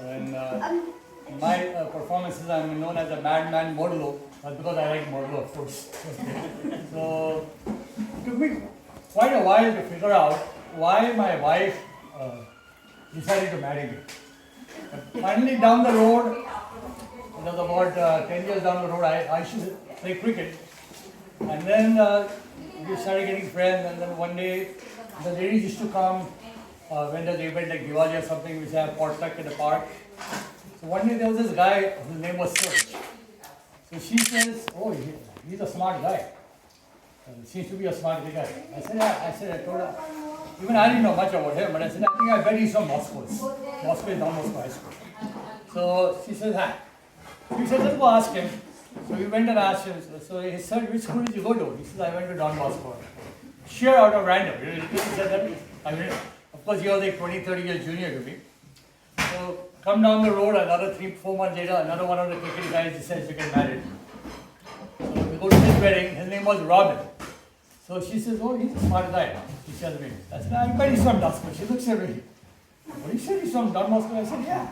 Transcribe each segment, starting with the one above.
And my performances, I'm known as a madman modulo, but because I like modulo, of course. So it took me quite a while to figure out why my wife decided to marry me. But finally, down the road, it was about 10 years down the road, I used to play cricket. And then we started getting friends, and then one day the ladies used to come when there's an event like Diwali or something, we have potluck in the park. So one day there was this guy, his name was Serge. So she says, oh, he's a smart guy. Seems to be a smart guy. I told her, even I didn't know much about him, but I said, I think I bet he's from Moscow. Moscow is not Moscow High School. So she says, hi. We said, let's go ask him. So we went and asked him. So he said, which school did you go to? He said, I went to Don Bosco. Sheer out of random. He said that. I mean, of course, he was like 20, 30 years junior to me. So come down the road, another 3-4 months later, another one of the cricket guys decides to get married. So we go to his wedding. His name was Robin. So she says, oh, he's a smart guy. She tells me. I said, I bet he's from Moscow. She looks at me. What you said he's from Don Bosco? I said, yeah.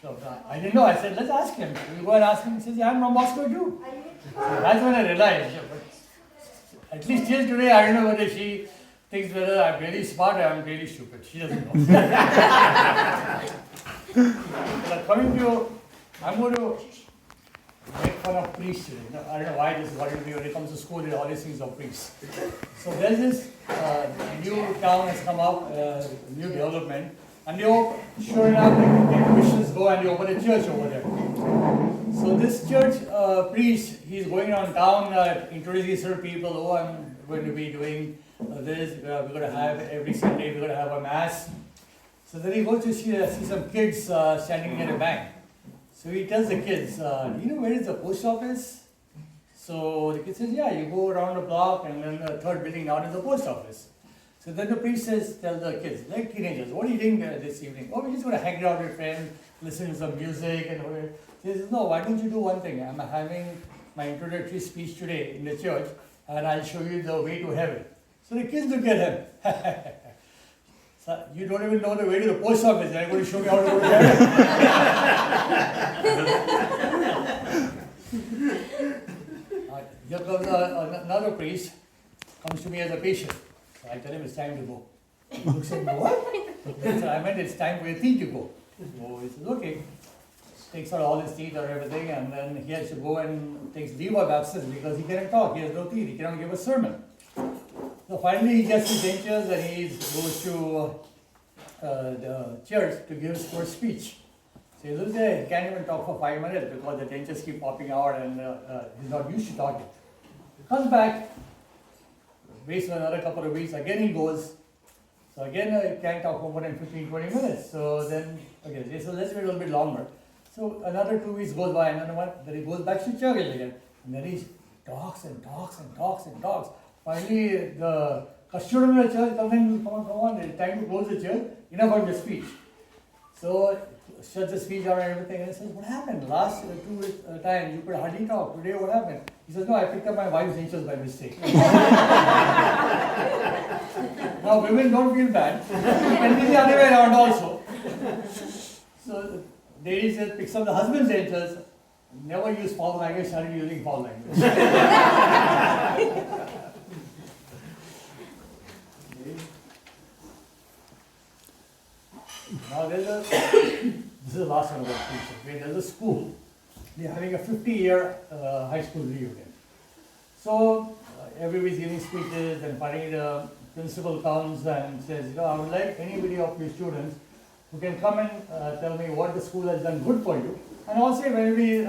So I didn't know. I said, let's ask him. So we go and ask him. He says, yeah, I'm from Moscow too. So that's when I realized. But at least till today, I don't know whether she thinks whether I'm really smart or I'm really stupid. She doesn't know. But coming to, I'm going to make fun of priests today. No, I don't know why this is what it will be when it comes to school, there are all these things of priests. So there's this new town has come up, new development. And they all, sure enough, the Christians go and they open a church over there. So this church priest, he's going around town introducing certain people. Oh, I'm going to be doing this. We're going to have every Sunday, we're going to have a mass. So then he goes to see some kids standing near a bank. So he tells the kids, do you know where is the post office? So the kid says, yeah, you go around the block and then the third building down is the post office. So then the priest says, tell the kids, like teenagers, what are you doing this evening? Oh, we're just going to hang out with friends, listen to some music and whatever. He says, no, why don't you do one thing? I'm having my introductory speech today in the church and I'll show you the way to heaven. So the kids look at him. So you don't even know the way to the post office and I'm going to show you how to go to heaven. Here comes another priest, comes to me as a patient. So I tell him it's time to go. He looks at me, what? So I meant it's time for your teeth to go. So he says, okay. Takes out all his teeth or everything and then he has to go and takes leave of absence because he cannot talk, he has no teeth, he cannot give a sermon. So finally he gets his dentures and he goes to the church to give his first speech. So he looks there, he can't even talk for 5 minutes because the dentures keep popping out and he's not used to talking. He comes back, waits for another couple of weeks, again he goes. So again he can't talk for more than 15-20 minutes. So then, okay, so let's wait a little bit longer. So another 2 weeks goes by and then he goes back to church again. And then he talks and talks and talks and talks. Finally the custodian of the church comes in, come on, it's time to close the church, enough of the speech. So shuts the speech out and everything and he says, what happened? Last 2 times you could hardly talk. Today what happened? He says, no, I picked up my wife's initials by mistake. Now women don't feel bad. And it's the other way around also. So lady says, picks up the husband's initials, never use foul language, started using foul language. Now this is the last one about teaching. Okay, there's a school. They're having a 50-year high school reunion. So everybody's giving speeches and finally the principal comes and says, I would like anybody of your students who can come and tell me what the school has done good for you. And also if anybody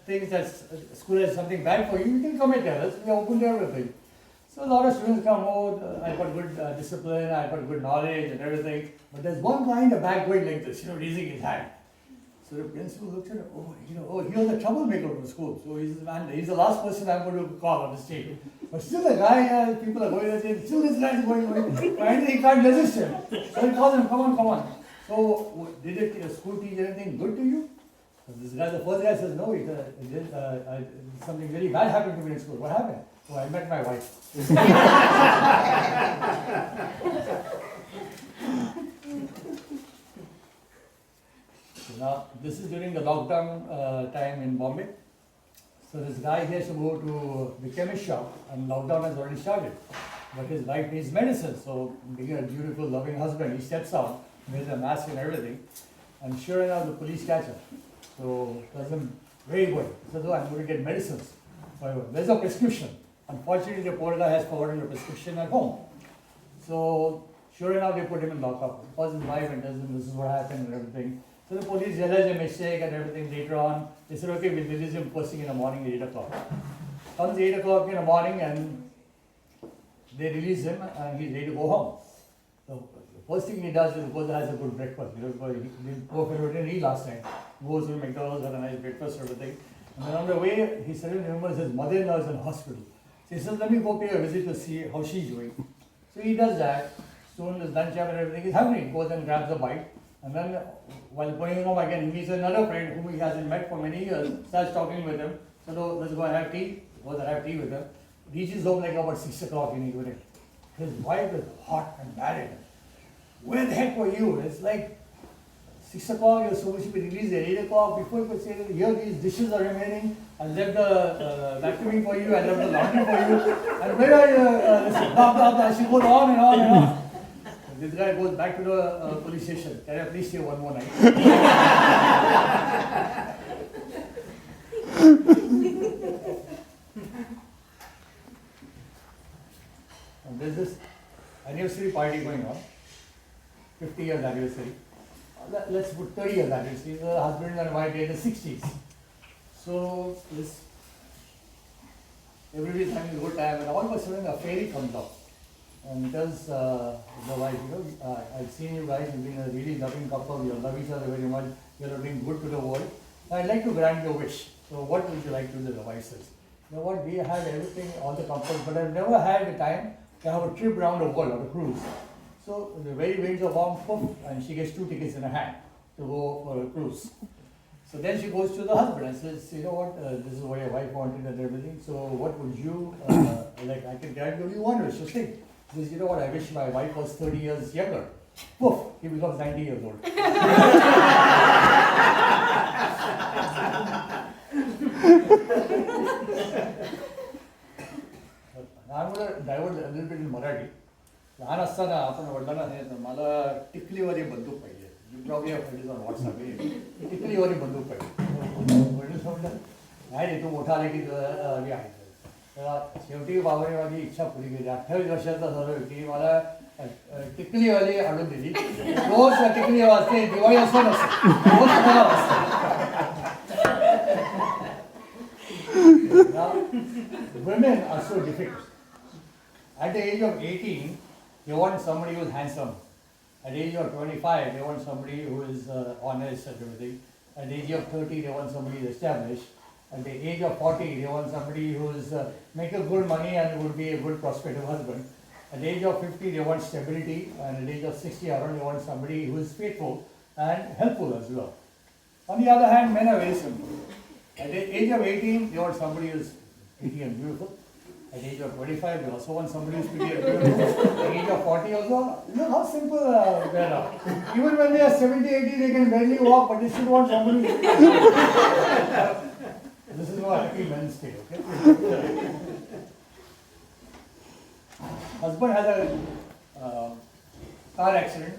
thinks that school has something bad for you, you can come and tell us. We are open to everything. So a lot of students come, I've got good discipline, I've got good knowledge and everything. But there's one guy in the back going like this, raising his hand. So the principal looks at him, he was a troublemaker in the school. So he says, man, he's the last person I'm going to call on the stage. But still the guy, people are going and saying, still this guy is going. Finally he can't resist him. So he calls him, come on. So did the school teach anything good to you? So this guy, the first guy says, no, something very bad happened to me in school. What happened? Oh, I met my wife. So now, this is during the lockdown time in Bombay. So this guy has to go to the chemist shop, and lockdown has already started. But his wife needs medicine, so being a beautiful, loving husband, he steps out, wears a mask and everything, and sure enough, the police catch him. So tells him, very good. He says, oh, I'm going to get medicines. So there's a prescription. Unfortunately, the poor guy has forgotten the prescription at home. So sure enough, they put him in lockup. He calls his wife and tells him this is what happened and everything. So the police realize a mistake and everything later on. They said, okay, we'll release him first thing in the morning, 8 o'clock. Comes 8 o'clock in the morning and they release him and he's ready to go home. So the first thing he does is goes and has a good breakfast. He didn't go for a eat last night. Goes to McDonald's, has a nice breakfast and everything. And then on the way, he suddenly remembers his mother-in-law is in hospital. So he says, let me go pay a visit to see how she's doing. So he does that. Soon his lunch and everything is happening. He goes and grabs a bite. And then while going home again, he meets another friend whom he hasn't met for many years, starts talking with him. So no, let's go and have tea. Goes and have tea with him. Reaches home like about 6 o'clock in the evening. His wife is hot and mad at him. Where the heck were you? It's like 6 o'clock, you're supposed to be released at 8 o'clock. Before you could say, here these dishes are remaining. I left the vacuuming for you, I left the laundry for you. And where are you? Listen, blah, blah, blah. She goes on and on and on. This guy goes back to the police station. Can I please stay one more night? And there's this anniversary party going on, 50 years anniversary. Let's put 30 years anniversary. The husband and wife are in the 60s. So this everybody's having a good time, and all of a sudden a fairy comes up and tells the wife, I've seen you guys, you've been a really loving couple, you love each other very much, you're doing good to the world. I'd like to grant your wish. So what would you like to do? The wife says, you know what, we have everything, all the comforts, but I've never had the time to have a trip around the world on a cruise. So the very winds are warm, poof, and she gets 2 tickets in her hand to go for a cruise. So then she goes to the husband and says, you know what, this is what your wife wanted and everything, so what would you, like, I can grant you one wish, just think. He says, you know what, I wish my wife was 30 years younger. Poof, he becomes 90 years old. I'm going to divert a little bit in Marathi. लहान असताना आपण वडिलांना सांगितलं मला टिकलीवाली बंदूक पाहिजे. You probably have heard this on WhatsApp. टिकलीवाली बंदूक पाहिजे. वडील म्हटलं नाही रे, तू मोठा आले की मी आहे. तर शेवटी बाबाने माझी इच्छा पुरी केली. 28 वर्षाचा झालो की मला टिकलीवाली आणून दिली. रोज टिकली वाजते, दिवाळी असो नसते, रोज मला वाजते. Now, women are so difficult. At the age of 18, they want somebody who is handsome. At the age of 25, they want somebody who is honest and everything. At the age of 30, they want somebody who is established. At the age of 40, they want somebody who is making good money and would be a good prospective husband. At the age of 50, they want stability. And at the age of 60 around, they want somebody who is faithful and helpful as well. On the other hand, men are very simple. At the age of 18, they want somebody who is pretty and beautiful. At the age of 25, they also want somebody who is pretty and beautiful. At the age of 40 also, look how simple they are. Even when they are 70, 80, they can barely walk, but they still want somebody. This is what happy men stay, okay? Husband has a car accident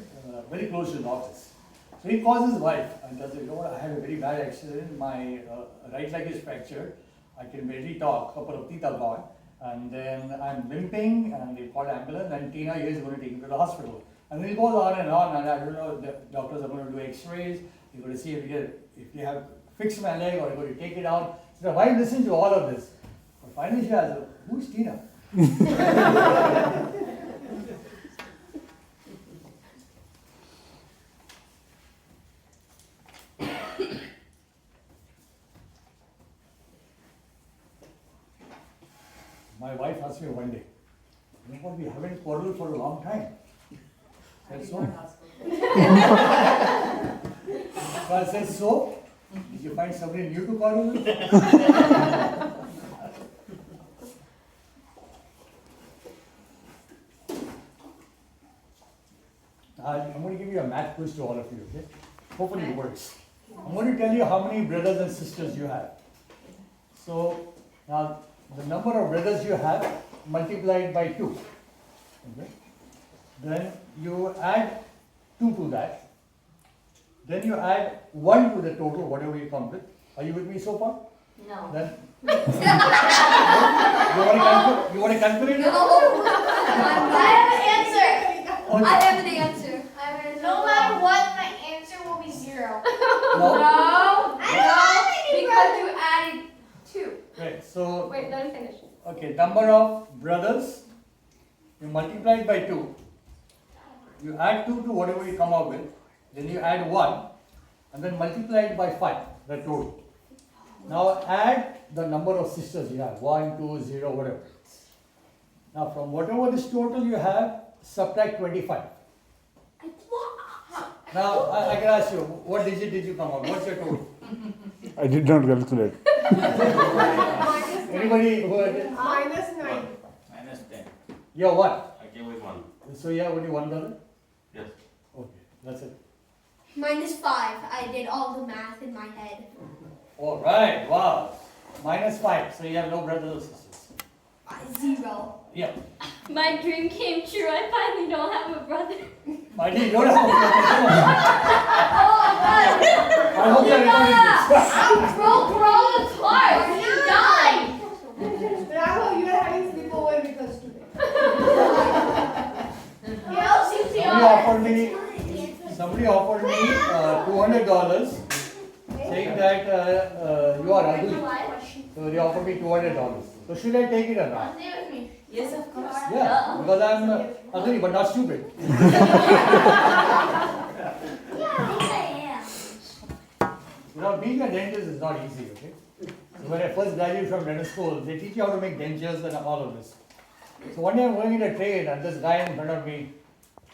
very close to his office. So he calls his wife and tells her, you know what, I had a very bad accident, my right leg is fractured, I can barely talk, couple of teeth are gone, and then I'm limping, and they call ambulance, and Tina here is going to take him to the hospital. And then he goes on, and I don't know, the doctors are going to do x-rays, they're going to see if you have fixed my leg, or you're going to take it out. So the wife listens to all of this. But finally she asks, who's Tina? My wife asked me one day, you know what, we haven't quarreled for a long time. Said so. So I said, so? Did you find somebody new to quarrel with? I'm going to give you a math quiz to all of you, okay? Hopefully it works. I'm going to tell you how many brothers and sisters you have. So now the number of brothers you have multiplied by 2. Okay. Then you add 2 to that. Then you add 1 to the total, whatever you come with. Are you with me so far? No. Then you want to calculate? No. I have an answer. Okay. I have an answer. No matter what, my answer will be 0. No. No. Because you added 2. Right. So Wait, let me finish. okay, number of brothers you multiply it by 2. You add 2 to whatever you come up with. Then you add 1 and then multiply it by 5, the total. Now add the number of sisters you have, 1, 2, 0, whatever. Now from whatever this total you have, subtract 25. Now I can ask you, what digit did you come up? What's your total? I did not calculate. Anybody who had it? -9. -10. You have 1. I came with 1. So you have only $1? Yes. Okay, that's it. -5. I did all the math in my head. Alright, wow. -5. So you have no brothers or sisters. 0. Yeah. My dream came true. I finally don't have a brother. My dear, you don't have a brother. Oh my god! I hope you are recording this. I broke Roll's heart. He died. Rahul, you are having sleepover with us today. Somebody offered me $200 saying that you are ugly. So they offered me $200. So should I take it or not? Stay with me. Yes, of course. Yeah, because I'm ugly but not stupid. You know, being a dentist is not easy, okay? So when I first graduated from dental school, they teach you how to make dentures and all of this. So one day I'm going in a train and this guy in front of me,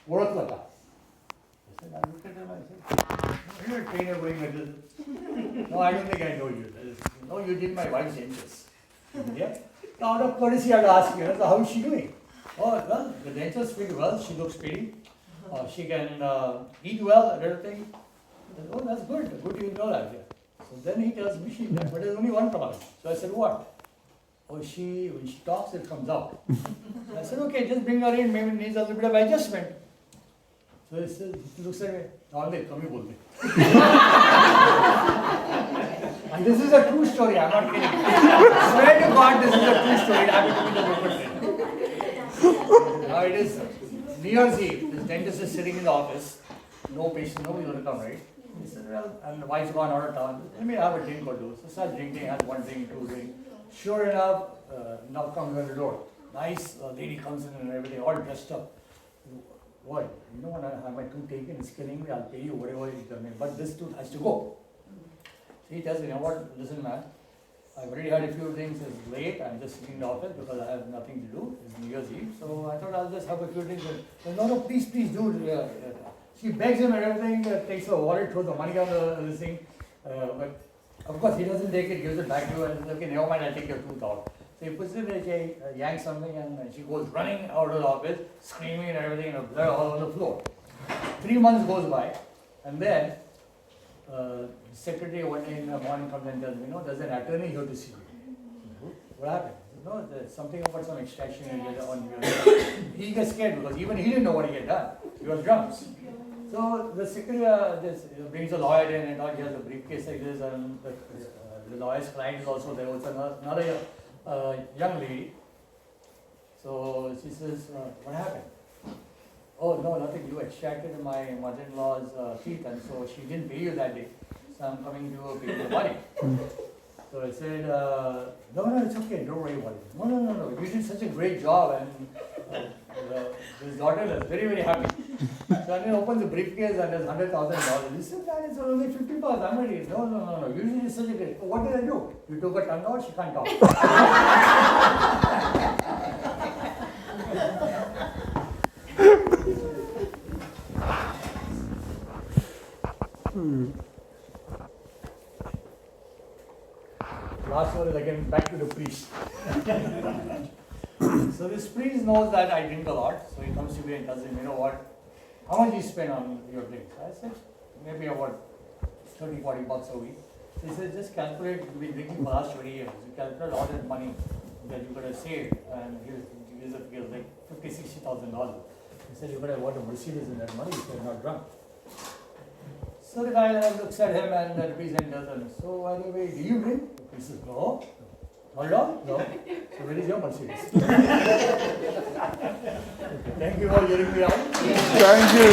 Uratlaka. I said, I looked at him, I said, are you a trainer going like this? No, I don't think I know you. No, you did my wife's dentures. Yeah? Now, out of courtesy, I have to ask you, so how is she doing? Oh, well, the dentures fit well, she looks pretty. She can eat well and everything. I said, oh, that's good. Good you know that. Yeah. So then he tells me she but there's only one problem. So I said, what? Oh, when she talks, it comes out. I said, okay, just bring her in, maybe it needs a little bit of adjustment. So he says, he looks at me, only come here, bolte. And this is a true story, I'm not kidding. I swear to God, this is a true story. It happened to me in the local train. Now it is New Year's Eve. This dentist is sitting in the office. No patient, nobody will come, right? He said, well, and the wife's gone out of town. Let me have a drink or two. So start drinking, has 1 drink, 2 drink. Sure enough, knock comes on the door. Nice lady comes in and everything, all dressed up. What? You know, when I have my tooth taken, it's killing me, I'll pay you whatever you tell me. But this tooth has to go. So he tells me, you know what, listen man, I've already had a few drinks, it's late, I'm just sitting in the office because I have nothing to do, it's New Year's Eve, so I thought I'll just have a few drinks. But no, please do. She begs him and everything, takes her wallet, throws the money on this thing, but of course he doesn't take it, gives it back to her and says, okay, never mind, I'll take your tooth out. So he puts it in, she yanks something and she goes running out of the office, screaming and everything, and blood all over the floor. 3 months goes by, and then secretary one day in the morning comes and tells me, there's an attorney here to see you. What happened? There's something about some extraction on your. He gets scared because even he didn't know what he had done. He was drunk. So the secretary brings a lawyer in and all. He has a briefcase like this, and the lawyer's client is also there. Also another young lady. So she says, what happened? Oh, no, nothing. You extracted my mother-in-law's teeth, and so she didn't pay you that day. So I'm coming to pay you the money. So I said, no, it's okay. Don't worry about it. No. You did such a great job, and his daughter is very, very happy. So I open the briefcase, and there's $100,000. He said, that is only $50. I'm ready. No. You did such a great. What did I do? You took her tongue out. She can't talk. Last one is again back to the priest. So this priest knows that I drink a lot, so he comes to me and tells me, you know what, how much you spend on your drinks? I said, maybe about 30, 40 bucks a week. So he said, just calculate, you've been drinking for the last 20 years. You calculate all that money that you could have saved, and here's the figure, like $50,000, $60,000. He said, you could have bought a Mercedes in that money if you're not drunk. So the guy looks at him and the priest tells him, so by the way, do you drink? The priest says, no. Not at all? No. So where is your Mercedes? Okay, thank you for hearing me out. Thank you.